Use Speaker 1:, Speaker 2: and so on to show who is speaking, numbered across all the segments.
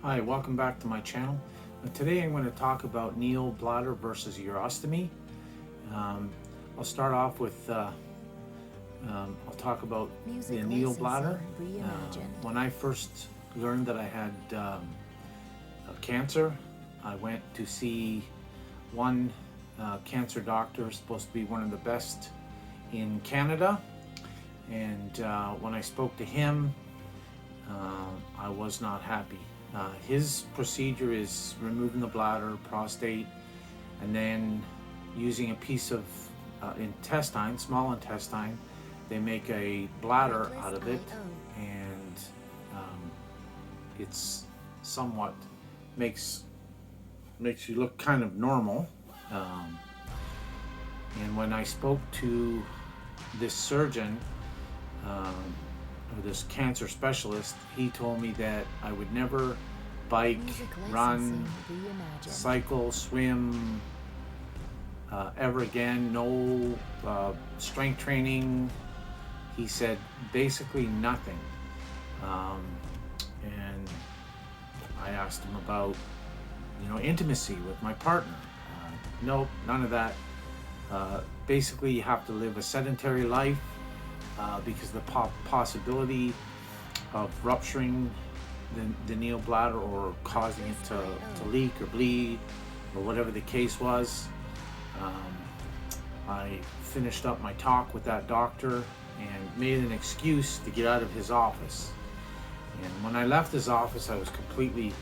Speaker 1: Hi, welcome back to my channel. Today I'm going to talk about Neo Bladder versus urostomy. Um, I'll start off with, I'll talk about the Neo Bladder. When I first learned that I had cancer, I went to see one cancer doctor, supposed to be one of the best in Canada. And when I spoke to him, I was not happy. His procedure is removing the bladder, prostate, and then using a piece of intestine, small intestine, they make a bladder out of it, and it's somewhat makes you look kind of normal. And when I spoke to this surgeon, or this cancer specialist, he told me that I would never bike, run, cycle, swim ever again. No strength training. He said basically nothing. And I asked him about, intimacy with my partner. Nope, none of that. Basically, you have to live a sedentary life. Because the possibility of rupturing the Neo Bladder or causing it to leak or bleed or whatever the case was. I finished up my talk with that doctor and made an excuse to get out of his office. And when I left his office, I was completely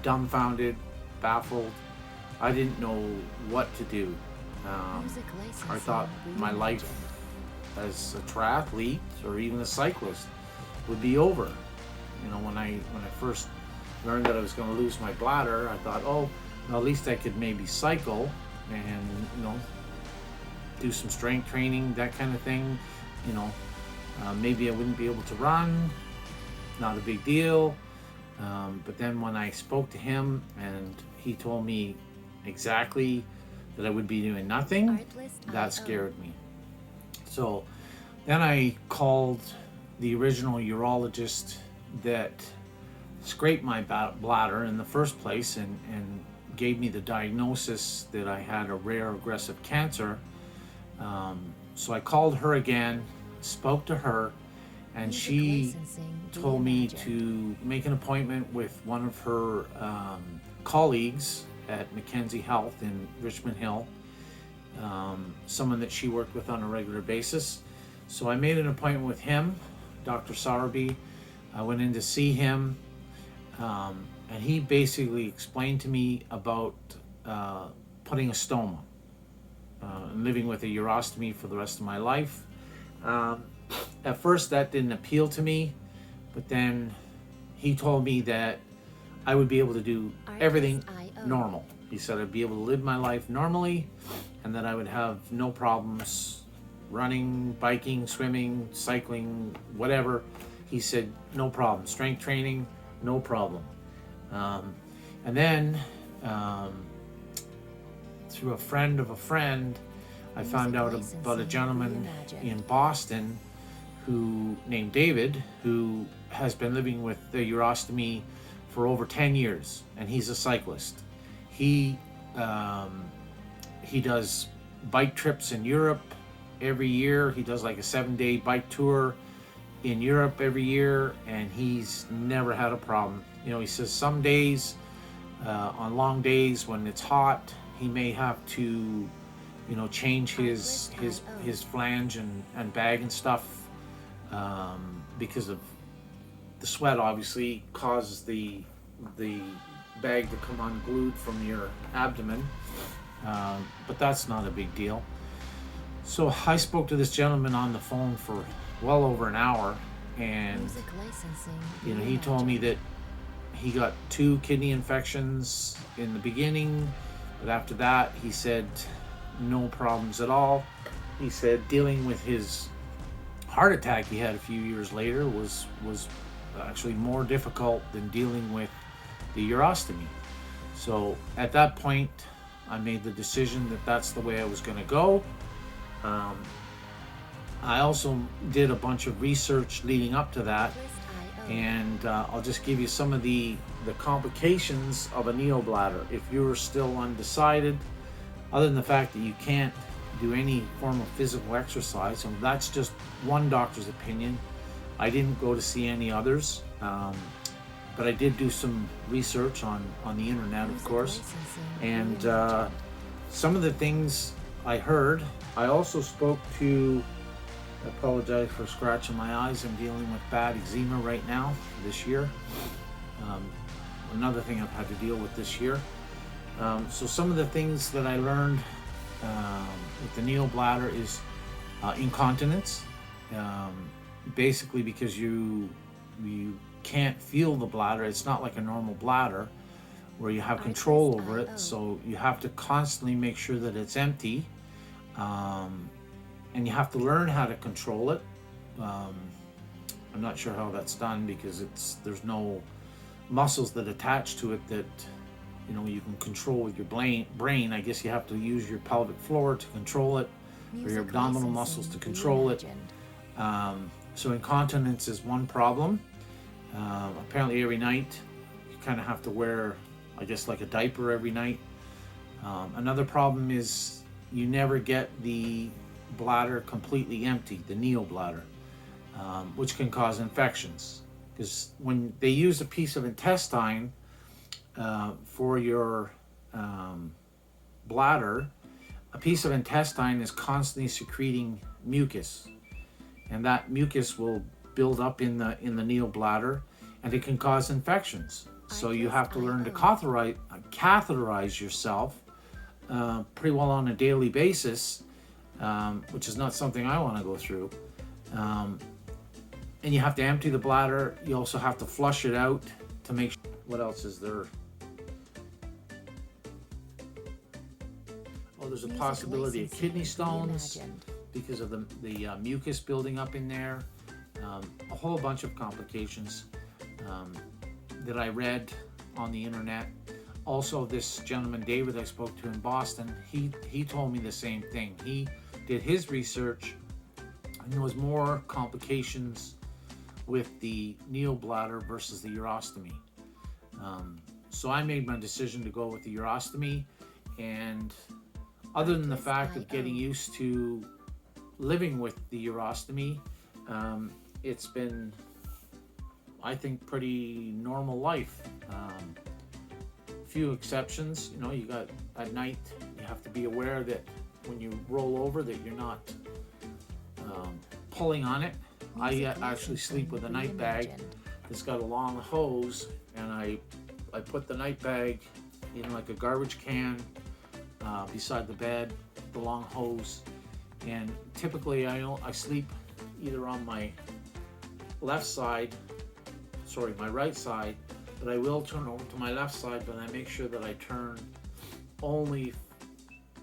Speaker 1: dumbfounded, baffled. I didn't know what to do. I thought my life as a triathlete or even a cyclist would be over. When I first learned that I was going to lose my bladder, I thought, oh, well, at least I could maybe cycle and do some strength training, that kind of thing. Maybe I wouldn't be able to run, not a big deal. But then when I spoke to him and he told me exactly that I would be doing nothing, that scared me. So then I called the original urologist that scraped my bladder in the first place and gave me the diagnosis that I had a rare aggressive cancer. So I called her again, spoke to her, and she told me to make an appointment with one of her colleagues at Mackenzie Health in Richmond Hill. Someone that she worked with on a regular basis. So I made an appointment with him, Dr. Sowerby. I went in to see him, and he basically explained to me about putting a stoma and living with a urostomy for the rest of my life. At first that didn't appeal to me, but then he told me that I would be able to do everything normal. He said I'd be able to live my life normally and that I would have no problems running, biking, swimming, cycling, whatever. He said no problem. Strength training, no problem. And then through a friend of a friend, I found out about a gentleman in Boston named David, who has been living with the urostomy for over 10 years, and he's a cyclist. He does bike trips in Europe every year. He does like a 7-day bike tour in Europe every year, and he's never had a problem. He says some days, on long days when it's hot, he may have to, change his flange and bag and stuff, because of the sweat obviously causes the bag to come unglued from your abdomen, but that's not a big deal. So I spoke to this gentleman on the phone for well over an hour, and he told me that he got 2 kidney infections in the beginning, but after that he said no problems at all. He said dealing with his heart attack he had a few years later was actually more difficult than dealing with the urostomy. So at that point I made the decision that that's the way I was going to go. I also did a bunch of research leading up to that, and I'll just give you some of the complications of a Neo Bladder if you're still undecided, other than the fact that you can't do any form of physical exercise. And that's just one doctor's opinion. I didn't go to see any others, but I did do some research on the internet, of course, and some of the things I heard. I also spoke to, I apologize for scratching my eyes, I'm dealing with bad eczema right now this year. Another thing I've had to deal with this year. So some of the things that I learned with the Neo Bladder is incontinence. Basically because you can't feel the bladder. It's not like a normal bladder where you have control over it, so you have to constantly make sure that it's empty, and you have to learn how to control it. I'm not sure how that's done because there's no muscles that attach to it that you can control with your brain. I guess you have to use your pelvic floor to control it, or your abdominal muscles to control it. So incontinence is one problem. Apparently every night you kind of have to wear, I guess, like a diaper every night. Another problem is you never get the bladder completely empty, the Neo Bladder, which can cause infections. Because when they use a piece of intestine for your bladder, a piece of intestine is constantly secreting mucus, and that mucus will build up in the Neo Bladder, and it can cause infections. So you have to learn to catheterize yourself pretty well on a daily basis, which is not something I want to go through. And you have to empty the bladder. You also have to flush it out to make sure. What else is there? Oh, there's a possibility of kidney stones because of the mucus building up in there. A whole bunch of complications that I read on the internet. Also, this gentleman David I spoke to in Boston, he told me the same thing. He did his research, and there was more complications with the Neo Bladder versus the urostomy. So I made my decision to go with the urostomy, and other than the fact of getting used to living with the urostomy, it's been, I think, pretty normal life. Few exceptions, you got at night, you have to be aware that when you roll over that you're not pulling on it. I actually sleep with a night bag that's got a long hose, and I put the night bag in like a garbage can beside the bed, the long hose, and typically I sleep either on my left side, my right side, but I will turn over to my left side, but I make sure that I turn only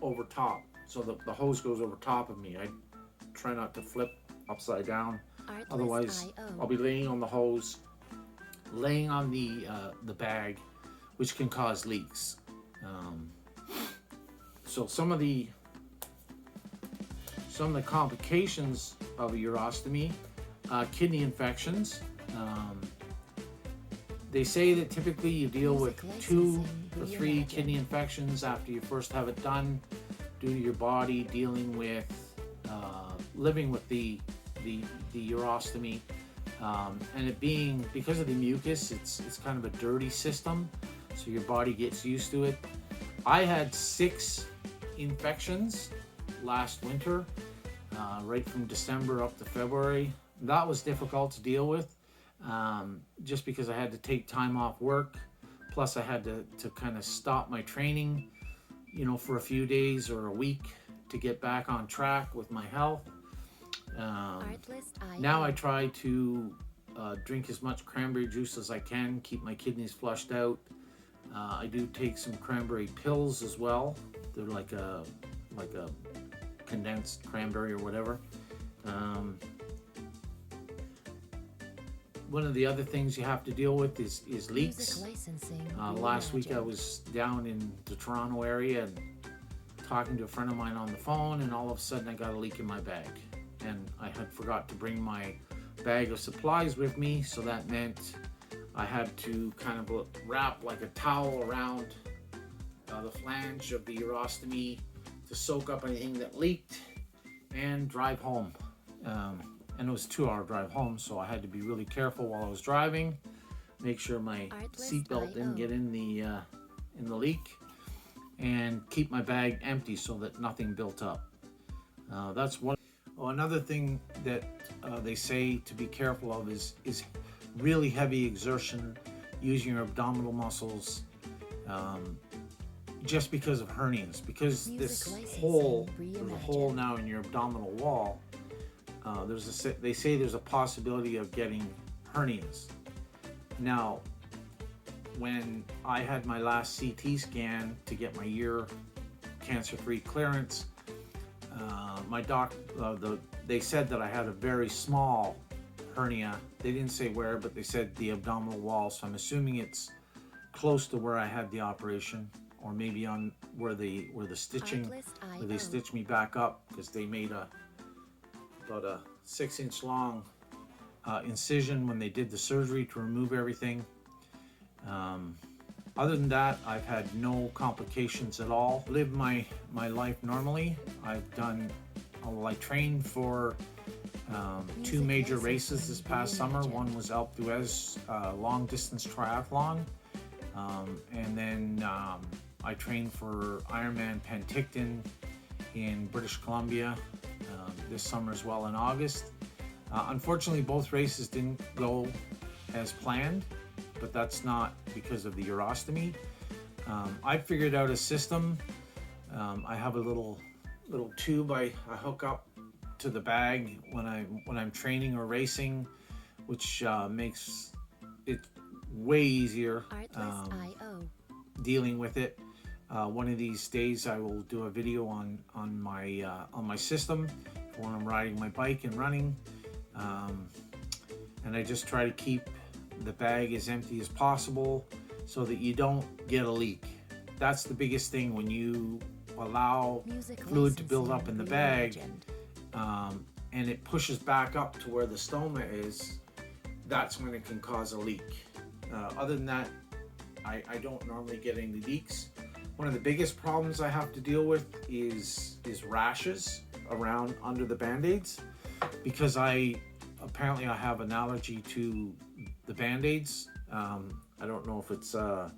Speaker 1: over top, so the hose goes over top of me. I try not to flip upside down, otherwise I'll be laying on the hose, laying on the bag, which can cause leaks. So some of the complications of a urostomy, kidney infections. They say that typically you deal with 2 or 3 kidney infections after you first have it done, due to your body dealing with living with the urostomy, and it being, because of the mucus, it's kind of a dirty system, so your body gets used to it. I had 6 infections last winter, right from December up to February. That was difficult to deal with, just because I had to take time off work, plus I had to kind of stop my training, for a few days or a week to get back on track with my health. Now I try to drink as much cranberry juice as I can, keep my kidneys flushed out. I do take some cranberry pills as well. They're like a condensed cranberry or whatever. One of the other things you have to deal with is leaks. Last week I was down in the Toronto area and talking to a friend of mine on the phone, and all of a sudden I got a leak in my bag, and I had forgot to bring my bag of supplies with me, so that meant I had to kind of wrap like a towel around the flange of the urostomy to soak up anything that leaked and drive home. And it was a 2-hour drive home, so I had to be really careful while I was driving, make sure my seatbelt didn't get in the leak, and keep my bag empty so that nothing built up. That's one. Oh, another thing that they say to be careful of is really heavy exertion using your abdominal muscles, just because of hernias. Because there's a hole now in your abdominal wall. They say there's a possibility of getting hernias. Now, when I had my last CT scan to get my year cancer-free clearance, they said that I had a very small hernia. They didn't say where, but they said the abdominal wall. So I'm assuming it's close to where I had the operation, or maybe on where they stitched me back up, because they made about a 6-inch long incision when they did the surgery to remove everything. Other than that, I've had no complications at all. Lived my life normally. I trained for 2 major races this past summer. One was Alpe d'Huez long distance triathlon, and then I trained for Ironman Penticton in British Columbia this summer as well in August. Unfortunately, both races didn't go as planned, but that's not because of the urostomy. I figured out a system. I have a little tube I hook up to the bag when I'm training or racing, which makes it way easier dealing with it. One of these days I will do a video on my system for when I'm riding my bike and running, and I just try to keep the bag as empty as possible so that you don't get a leak. That's the biggest thing when you allow fluid to build up in the bag, and it pushes back up to where the stoma is. That's when it can cause a leak. Other than that, I don't normally get any leaks. One of the biggest problems I have to deal with is rashes around under the band-aids, because I have an allergy to the band-aids. I don't know if it's the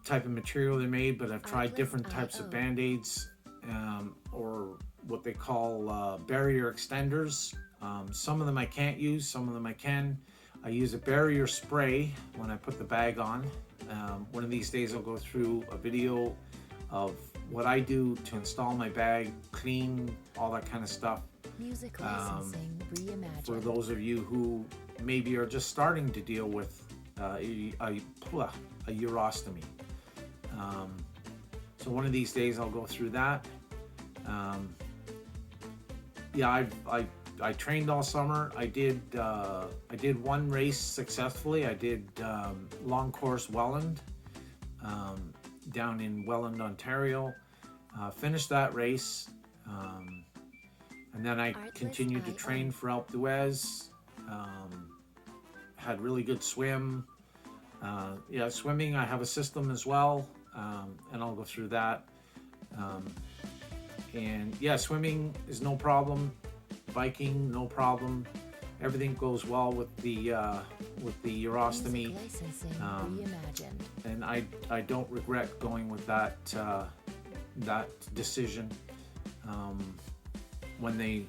Speaker 1: type of material they made, but I've tried different types of band-aids, or what they call barrier extenders. Some of them I can't use, some of them I can. I use a barrier spray when I put the bag on. One of these days I'll go through a video of what I do to install my bag, clean, all that kind of stuff.
Speaker 2: Music licensing reimagined.
Speaker 1: For those of you who maybe are just starting to deal with a urostomy. So one of these days I'll go through that. I trained all summer. I did one race successfully. I did long course Welland down in Welland, Ontario. Finished that race, and then I continued to train for Alpe d'Huez. Had really good swim. Swimming, I have a system as well, and I'll go through that. Swimming is no problem. Biking, no problem. Everything goes well with the urostomy, and I don't regret going with that decision when they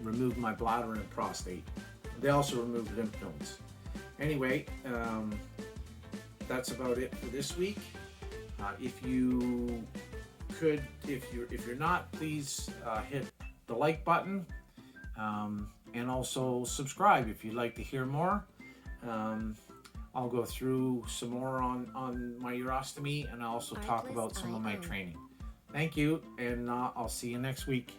Speaker 1: removed my bladder and prostate. They also removed lymph nodes. Anyway, that's about it for this week. If you're not, please hit the like button, and also subscribe if you'd like to hear more. I'll go through some more on my urostomy, and I'll also talk about some of my training. Thank you, and I'll see you next week.